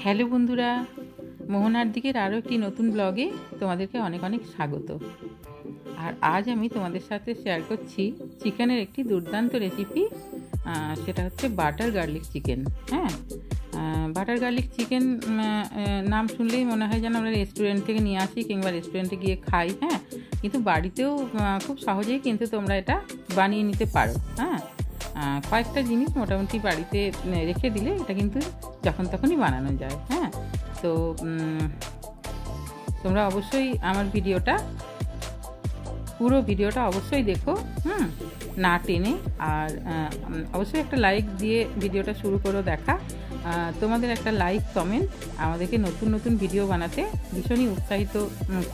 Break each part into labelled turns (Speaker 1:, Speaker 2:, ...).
Speaker 1: Hello বন্ধুরা, মোহনার দিকের আরও একটি নতুন ব্লগে তোমাদেরকে অনেক অনেক স্বাগত। আর আজ আমি তোমাদের সাথে শেয়ার করছি চিকেনের একটি দুর্দান্ত রেসিপি। সেটা হচ্ছে বাটার গার্লিক চিকেন। হ্যাঁ, বাটার গার্লিক চিকেন নাম শুনলেই মনে হয় যেন আমরা রেস্টুরেন্ট থেকে নিয়ে আসি কিংবা রেস্টুরেন্টে গিয়ে খাই। হ্যাঁ, কিন্তু বাড়িতেও খুব সহজেই কিন্তু তোমরা এটা বানিয়ে নিতে পারো। হ্যাঁ, কয়েকটা জিনিস মোটামুটি বাড়িতে রেখে দিলে এটা কিন্তু যখন তখনই বানানো যায়। হ্যাঁ, তো তোমরা অবশ্যই আমার পুরো ভিডিওটা অবশ্যই দেখো, না টেনে। আর অবশ্যই একটা লাইক দিয়ে ভিডিওটা শুরু করো দেখা। তোমাদের একটা লাইক কমেন্ট আমাদেরকে নতুন নতুন ভিডিও বানাতে ভীষণই উৎসাহিত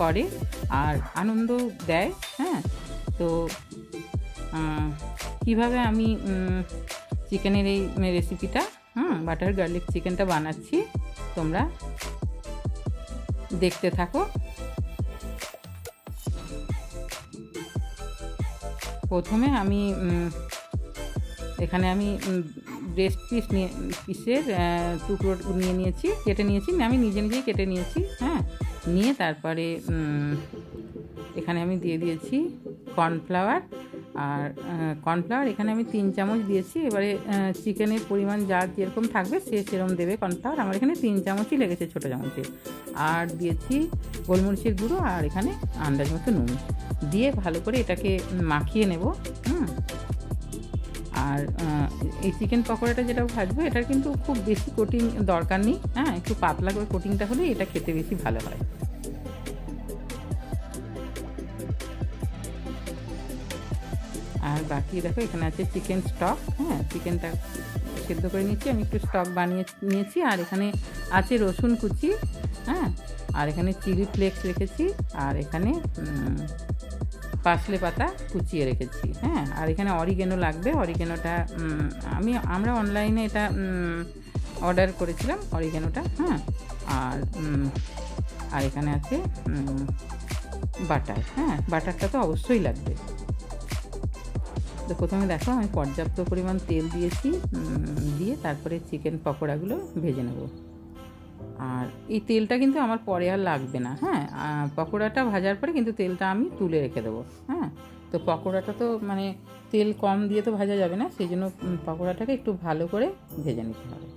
Speaker 1: করে আর আনন্দ দেয়। হ্যাঁ, তো কিভাবে আমি চিকেনের এই রেসিপিটা বাটার গার্লিক চিকেনটা বানাচ্ছি তোমরা দেখতে থাকো। প্রথমে আমি এখানে ব্রেস্ট পিসের টুকরো কেটে নিয়েছি। আমি নিজেই কেটে নিয়েছি। হ্যাঁ, নিয়ে তারপরে এখানে আমি দিয়ে দিয়েছি কর্নফ্লাওয়ার। আর কর্নফ্লাওয়ার এখানে আমি 3 চামচ দিয়েছি। এবারে চিকেনের পরিমাণ যেরকম থাকবে সেরকম দেবে কর্নফ্লাওয়ার। আমার এখানে 3 চামচই লেগেছে, ছোটো চামচে। আর দিয়েছি গোলমরিচের গুঁড়ো আর এখানে আন্দাজ মতো নুন দিয়ে ভালো করে এটাকে মাখিয়ে নেব। আর এই চিকেন পকোড়াটা যেটা ভাজবো এটার কিন্তু খুব বেশি কোটিং দরকার নেই। হ্যাঁ, একটু পাতলা করে কোটিংটা হলে এটা খেতে বেশি ভালো হয়। আর বাকি দেখো এখানে আছে চিকেন স্টক। হ্যাঁ, চিকেনটা সেদ্ধ করে নিচ্ছি, আমি একটু স্টক বানিয়ে নিয়েছি। আর এখানে আছে রসুন কুচি। হ্যাঁ, আর এখানে চিলি ফ্লেক্স রেখেছি। আর এখানে পার্সলে পাতা কুচিয়ে রেখেছি। হ্যাঁ, আর এখানে অরিগেনো লাগবে। অরিগেনোটা আমরা অনলাইনে এটা অর্ডার করেছিলাম অরিগেনোটা। হ্যাঁ, আর এখানে আছে বাটার। হ্যাঁ, বাটারটা তো অবশ্যই লাগবে। তো প্রথমে দেখো আমি পর্যাপ্ত পরিমাণ তেল দিয়েছি, দিয়ে তারপরে চিকেন পকোড়াগুলো ভেজে নেব। আর এই তেলটা কিন্তু আমার পরে আর লাগবে না। হ্যাঁ, পকোড়াটা ভাজার পরে কিন্তু তেলটা আমি তুলে রেখে দেবো। হ্যাঁ, তো পকোড়াটা তো তেল কম দিয়ে তো ভাজা যাবে না, সেই জন্য পকোড়াটাকে একটু ভালো করে ভেজে নিতে হবে।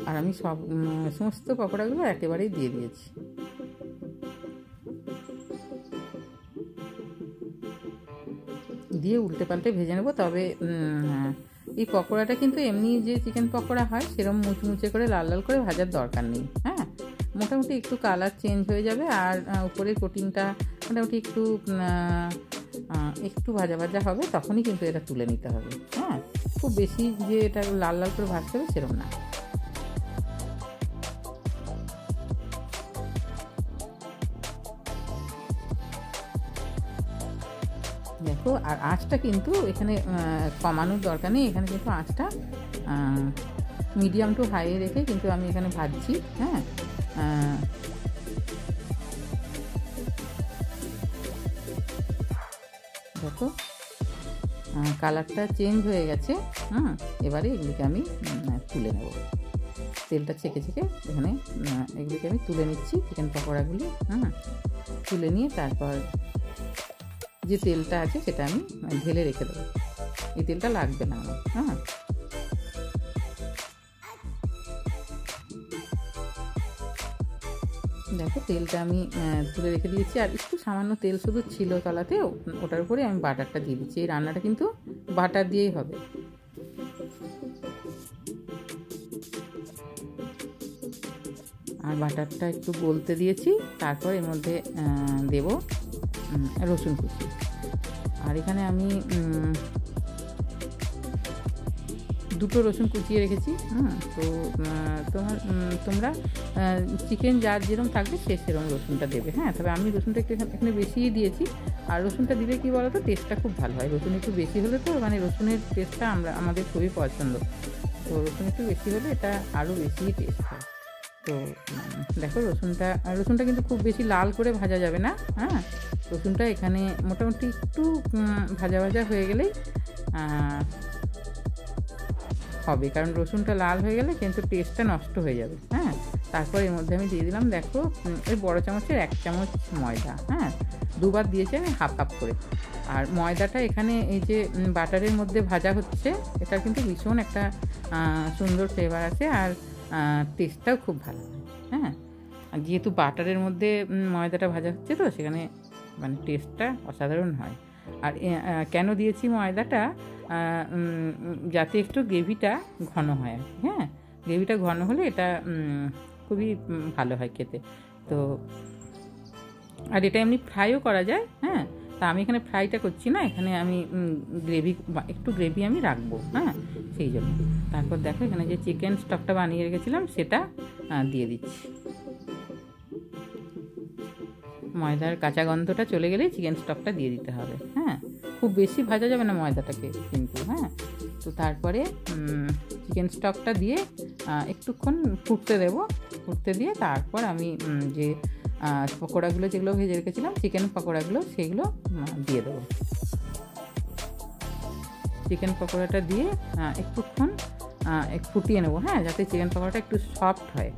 Speaker 1: আর আমি সমস্ত পকোড়াগুলো একেবারেই দিয়ে দিয়েছি। দিয়ে উল্টে পাল্টে ভেজে নেবো। তবে এই পকোড়াটা কিন্তু এমনি যে চিকেন পকোড়া হয় সেরকম মুচমুচে করে লাল লাল করে ভাজার দরকার নেই। হ্যাঁ, মোটামুটি একটু কালার চেঞ্জ হয়ে যাবে। আর উপরের কোটিংটা মোটামুটি একটু ভাজা ভাজা হবে, তখনই কিন্তু এটা তুলে নিতে হবে। হ্যাঁ, খুব বেশি যে এটা লাল লাল করে ভাজতে হবে সেরকম না। দেখো, আর আঁচটা কিন্তু এখানে কমানোর দরকার নেই। এখানে কিন্তু আঁচটা মিডিয়াম টু হাই রেখে কিন্তু আমি এখানে ভাজছি। হ্যাঁ, দেখো কালারটা চেঞ্জ হয়ে গেছে। এবারে এগুলিকে আমি তুলে নেব। তেলটা ছেঁকে এখানে এগুলিকে আমি তুলে নিচ্ছি, চিকেন পকোড়াগুলি। তুলে নিয়ে তারপর যে তেলটা আছে সেটা আমি ঢেলে রেখে দেবো। এই তেলটা লাগবে না আমার। হ্যাঁ, দেখো তেলটা আমি তুলে রেখে দিয়েছি। আর একটু সামান্য তেল শুধু ছিল তলাতে, ওটার উপরে আমি বাটারটা দিয়ে দিচ্ছি। এই রান্নাটা কিন্তু বাটার দিয়েই হবে। আর বাটারটা একটু গলতে দিয়েছি। তারপর এর মধ্যে দেব রসুন কুচি। আর এখানে আমি 2টো রসুন কুচিয়ে রেখেছি। তো তোমরা চিকেন যার যেরকম থাকবে সেরকম রসুনটা দেবে। হ্যাঁ, তবে আমি রসুনটা একটু এখানে বেশিই দিয়েছি। আর রসুনটা দিলে কি বলো তো, টেস্টটা খুব ভালো হয়। রসুন একটু বেশি হলে তো রসুনের টেস্টটা আমাদের খুবই পছন্দ। তো রসুন একটু বেশি হলে এটা আরও বেশি টেস্ট হয়। তো দেখো রসুনটা কিন্তু খুব বেশি লাল করে ভাজা যাবে না। হ্যাঁ, রসুনটা এখানে মোটামুটি একটু ভাজা ভাজা হয়ে গেলেই হবে, কারণ রসুনটা লাল হয়ে গেলে কিন্তু টেস্টটা নষ্ট হয়ে যাবে। হ্যাঁ, তারপর এর মধ্যে আমি দিয়ে দিলাম দেখো ওই বড় চামচের 1 চামচ ময়দা। হ্যাঁ, দুবার দিয়েছি আমি হাফ হাফ করে। আর ময়দাটা এখানে এই যে বাটারের মধ্যে ভাজা হচ্ছে, এটা কিন্তু ভীষণ একটা সুন্দর ফ্লেভার আছে, আর টেস্টটাও খুব ভালো হয়। হ্যাঁ, আর যেহেতু বাটারের মধ্যে ময়দাটা ভাজা হচ্ছে তো সেখানে মানে টেস্টটা অসাধারণ হয়। আর কেন দিয়েছি ময়দাটা, যাতে একটু গ্রেভিটা ঘন হয়। হ্যাঁ, গ্রেভিটা ঘন হলে এটা খুবই ভালো হয় খেতে। তো আর এটা এমনি ফ্রাইও করা যায়। হ্যাঁ, তা আমি এখানে ফ্রাইটা করছি না, এখানে আমি একটু গ্রেভি আমি রাখবো। হ্যাঁ, সেই জন্য। তারপর দেখো এখানে যে চিকেন স্টকটা বানিয়ে রেখেছিলাম সেটা দিয়ে দিচ্ছি। ময়দার কাঁচা গন্ধটা চলে গেলেই চিকেন স্টকটা দিয়ে দিতে হবে। হ্যাঁ, খুব বেশি ভাজা যাবে না ময়দাটাকে কিন্তু। হ্যাঁ, তো তারপরে চিকেন স্টকটা দিয়ে একটুক্ষণ ফুটতে দিয়ে তারপর আমি যে পকোড়াগুলো যেগুলো ভেজে রেখেছিলাম, চিকেন পকোড়াগুলো, সেগুলো দিয়ে দেবো। চিকেন পকোড়াটা দিয়ে একটুক্ষণ ফুটিয়ে নেবো। হ্যাঁ, যাতে চিকেন পকোড়াটা একটু সফট হয়।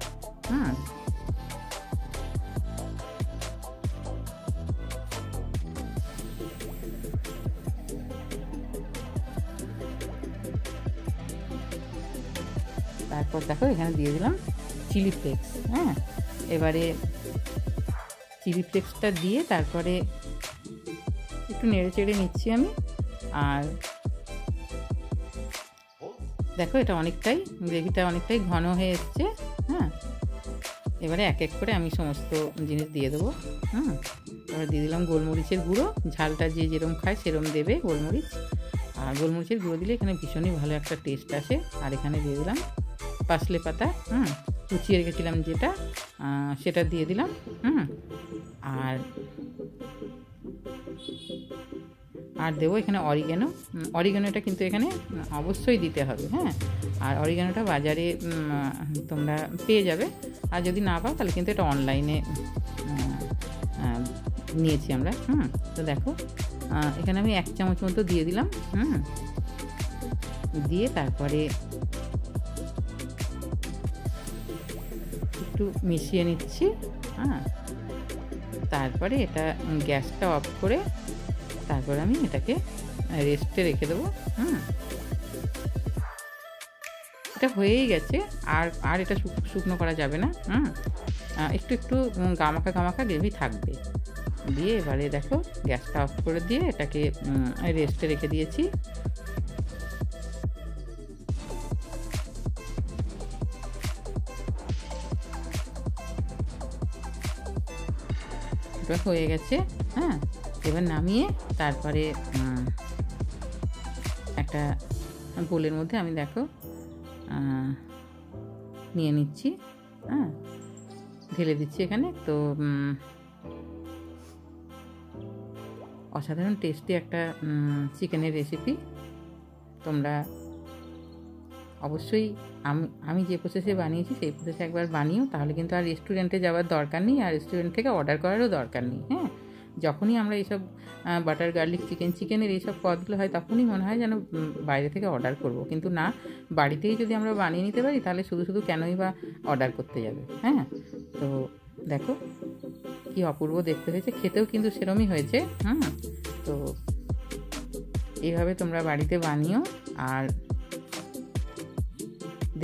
Speaker 1: তারপর দেখো এখানে দিয়ে দিলাম চিলি ফ্লেক্স। হ্যাঁ, এবারে চিলি ফ্লেক্সটা দিয়ে তারপরে একটু নেড়ে চেড়ে নিচ্ছি আমি। আর দেখো এটা গ্রেভিটা অনেকটাই ঘন হয়ে এসছে। হ্যাঁ, এবারে এক এক করে আমি সমস্ত জিনিস দিয়ে দেবো। এবার দিয়ে দিলাম গোলমরিচের গুঁড়ো, ঝালটা যে যেরকম খায় সেরকম দেবে গোলমরিচ। আর গোলমরিচের গুঁড়ো দিলে এখানে ভীষণই ভালো একটা টেস্ট আসে। আর এখানে দিয়ে দিলাম পার্সলে পাতা, কুচিয়ে রেখেছিলাম যেটা, সেটা দিয়ে দিলাম। আর দেবো এখানে অরিগ্যানোটা কিন্তু এখানে অবশ্যই দিতে হবে। হ্যাঁ, আর অরিগ্যানোটা বাজারে তোমরা পেয়ে যাবে, আর যদি না পাও তাহলে কিন্তু এটা অনলাইনে নিয়েছি আমরা। তো দেখো এখানে আমি 1 চামচ মতো দিয়ে দিলাম। দিয়ে তারপরে একটু মিশিয়ে নিচ্ছি। তারপরে এটা গ্যাসটা অফ করে তারপর আমি এটাকে রেস্টে রেখে দেবো। এটা হয়েই গেছে, আর এটা শুকনো করা যাবে না। একটু গামাখা গ্রেভি থাকবে। দিয়ে এবারে দেখো গ্যাসটা অফ করে দিয়ে এটাকে রেস্টে রেখে দিয়েছি। এটা হয়ে গেছে। হ্যাঁ, এবার নামিয়ে তারপরে একটা বোলের মধ্যে আমি দেখো নিয়ে নিচ্ছি। হ্যাঁ, ঢেলে দিচ্ছি এখানে। তো অসাধারণ টেস্টি একটা চিকেনের রেসিপি। তোমরা অবশ্যই আমি যে প্রসেসে বানিয়েছি সেই প্রসেসে একবার বানিও, তাহলে কিন্তু আর রেস্টুরেন্টে যাওয়ার দরকার নেই, আর রেস্টুরেন্ট থেকে অর্ডার করারও দরকার নেই। হ্যাঁ, যখনই আমরা এইসব বাটার গার্লিক চিকেনের এইসব পদগুলো হয় তখনই মনে হয় যেন বাইরে থেকে অর্ডার করব, কিন্তু না, বাড়িতেই যদি আমরা বানিয়ে নিতে পারি তাহলে শুধু কেনই বা অর্ডার করতে যাবে। হ্যাঁ, তো দেখো কি অপূর্ব দেখতে হয়েছে, খেতেও কিন্তু সেরমই হয়েছে। তো এইভাবে তোমরা বাড়িতে বানিও, আর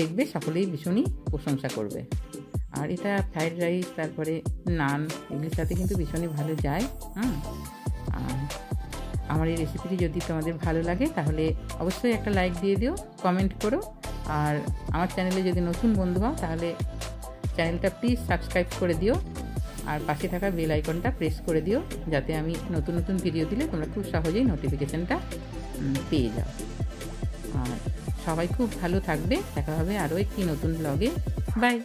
Speaker 1: দেখবে সকলেই ভীষণই প্রশংসা করবে। আর এটা ফ্রাইড রাইস, তারপরে নান, এগুলির সাথে কিন্তু ভীষণই ভালো যায়। আর আমার এই রেসিপিটি যদি তোমাদের ভালো লাগে তাহলে অবশ্যই একটা লাইক দিয়ে দিও, কমেন্ট করো। আর আমার চ্যানেলে যদি নতুন বন্ধু হও তাহলে চ্যানেলটা প্লিজ সাবস্ক্রাইব করে দিও, আর পাশে থাকা বেল আইকনটা প্রেস করে দিও, যাতে আমি নতুন ভিডিও দিলে তোমরা খুব সহজেই নোটিফিকেশানটা পেয়ে যাও। আর সবাই খুব ভালো থাকবে। দেখা হবে আরও একটি নতুন ব্লগে। বাই।